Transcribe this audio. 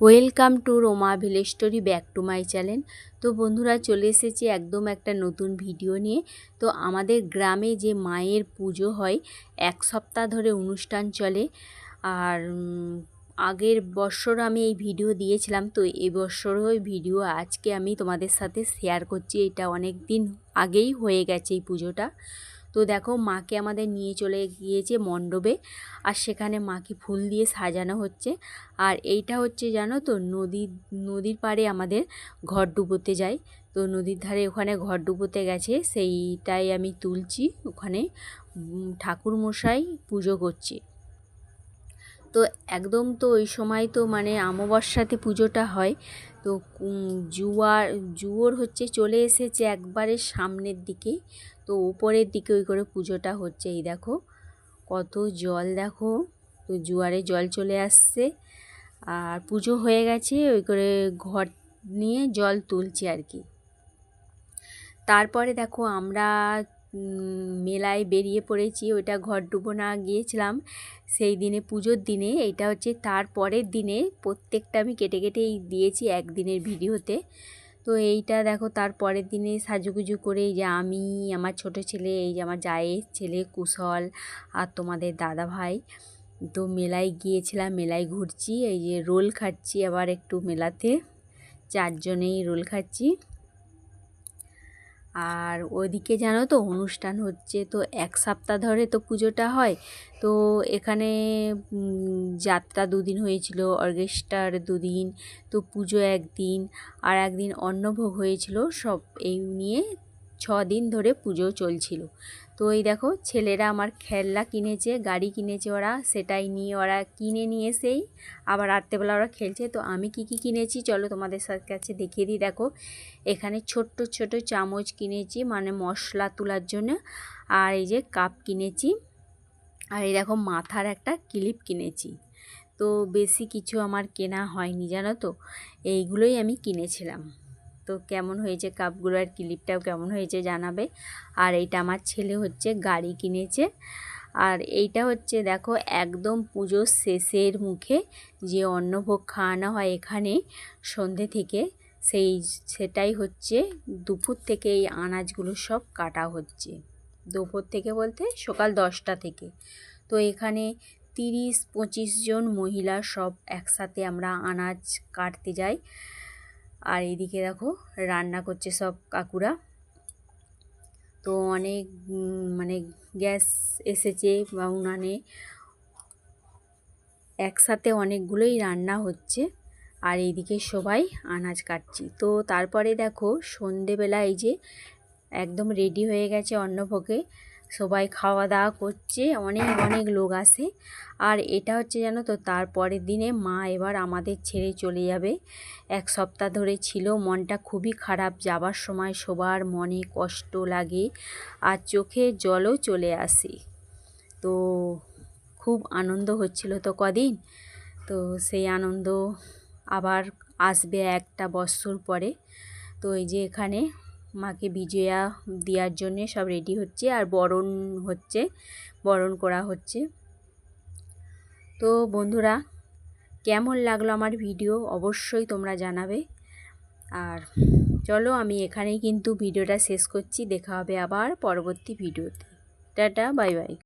Welcome to Ruma village story, back to my channel. তো বন্ধুরা, চলে এসেছি একদম একটা নতুন ভিডিও নিয়ে। তো আমাদের গ্রামে যে মায়ের পুজো হয়, এক সপ্তাহ ধরে অনুষ্ঠান চলে। আর আগের বছর আমি এই ভিডিও দিয়েছিলাম, তো এই বছরও ওই ভিডিও আজকে আমি তোমাদের সাথে শেয়ার করছি। এটা অনেক দিন আগেই হয়ে গেছে এই পুজোটা। তো দেখো, মাকে আমাদের নিয়ে চলে গিয়েছে মণ্ডপে, আর সেখানে মাকে ফুল দিয়ে সাজানো হচ্ছে। আর এইটা হচ্ছে, জানো তো, নদীর পাড়ে আমাদের ঘর ডুবোতে যায়। তো নদীর ধারে ওখানে ঘর ডুবোতে গেছে, সেইটাই আমি তুলছি। ওখানে ঠাকুর মশাই পুজো করছে। তো একদম তো ওই সময় তো মানে অমাবস্যাতে পুজোটা হয়। তো জুয়োর হচ্ছে চলে এসেছে একবারে সামনের দিকেই। তো উপরের দিকে ওই করে পুজোটা হচ্ছে। এই দেখো কত জল, দেখো। তো জোয়ারে জল চলে আসছে, আর পুজো হয়ে গেছে। ওই করে ঘর নিয়ে জল তুলছি আর কি। তারপরে দেখো, আমরা মেলায় বেরিয়ে পড়েছি। ওইটা ঘর ডুবোনা গিয়েছিলাম সেই দিনে, পুজোর দিনে। এইটা হচ্ছে তার পরের দিনে। প্রত্যেকটা আমি কেটে কেটেই দিয়েছি একদিনের ভিডিওতে। তো এইটা দেখো, তার পরের দিনে সাজুগুজু করে, এই যে আমি, আমার ছোট ছেলে, এই যে আমার জায়ের ছেলে কুশল, আর তোমাদের দাদা ভাই, তো মেলায় গিয়েছিলাম। মেলায় ঘুরছি, এই যে রোল খাচ্ছি আবার একটু মেলাতে, চারজনেই রোল খাচ্ছি। আর ওদিকে জানো তো অনুষ্ঠান হচ্ছে। তো এক সপ্তাহ ধরে তো পুজোটা হয়। তো এখানে যাত্রা দুদিন হয়েছিল, অর্কেস্ট্রার দুদিন, তো পুজো একদিন, আর একদিন অন্নভোগ হয়েছিল। সব এই নিয়ে 6 দিন ধরে পুজো চলছিল। তো এই দেখো, ছেলেরা আমার খেলনা কিনেছে, গাড়ি কিনেছে ওরা, সেটাই নিয়ে ওরা কিনে নিয়ে এসেই আবার রাত্রেবেলা ওরা খেলছে। তো আমি কি কিনেছি চলো তোমাদের কাছে দেখিয়ে দিই। দেখো, এখানে ছোট্ট ছোট চামচ কিনেছি, মানে মশলা তোলার জন্য। আর এই যে কাপ কিনেছি। আর এই দেখো, মাথার একটা ক্লিপ কিনেছি। তো বেশি কিছু আমার কেনা হয়নি, জানো তো, এইগুলোই আমি কিনেছিলাম। তো কেমন হয়েছে কাপগুলো আর ক্লিপটাও কেমন হয়েছে জানাবে। আর এইটা আমার ছেলে হচ্ছে গাড়ি কিনেছে। আর এইটা হচ্ছে দেখো, একদম পুজোর শেষের মুখে যে অন্নভোগ খাওয়ানো হয় এখানে সন্ধে থেকে, সেটাই হচ্ছে দুপুর থেকে এই আনাজগুলো সব কাটা হচ্ছে। দুপুর থেকে বলতে সকাল 10টা থেকে। তো এখানে 30-25 জন মহিলা সব একসাথে আমরা আনাজ কাটতে যাই। আর এইদিকে দেখো, রান্না করছে সব কাকুরা। তো অনেক মানে গ্যাস এসেছে বা উনানে, একসাথে অনেকগুলোই রান্না হচ্ছে। আর এইদিকে সবাই আনাজ কাটছি। তো তারপরে দেখো, সন্ধেবেলা এই যে একদম রেডি হয়ে গেছে অন্নভোগে, সবাই খাওয়া দাওয়া করছে, অনেক অনেক লোক আসে। আর এটা হচ্ছে, জানো তো, তারপরের দিনে মা এবার আমাদের ছেড়ে চলে যাবে। এক সপ্তাহ ধরে ছিল, মনটা খুবই খারাপ। যাবার সময় সবার মনে কষ্ট লাগে, আর চোখে জলও চলে আসে। তো খুব আনন্দ হচ্ছিল তো কদিন। তো সেই আনন্দ আবার আসবে একটা বছর পরে। তো এই যে এখানে মাকে বিজয়া দেওয়ার জন্যে সব রেডি হচ্ছে, আর বরণ করা হচ্ছে। তো বন্ধুরা, কেমন লাগলো আমার ভিডিও অবশ্যই তোমরা জানাবে। আর চলো, আমি এখানেই কিন্তু ভিডিওটা শেষ করছি। দেখা হবে আবার পরবর্তী ভিডিওতে। Tata, bye bye.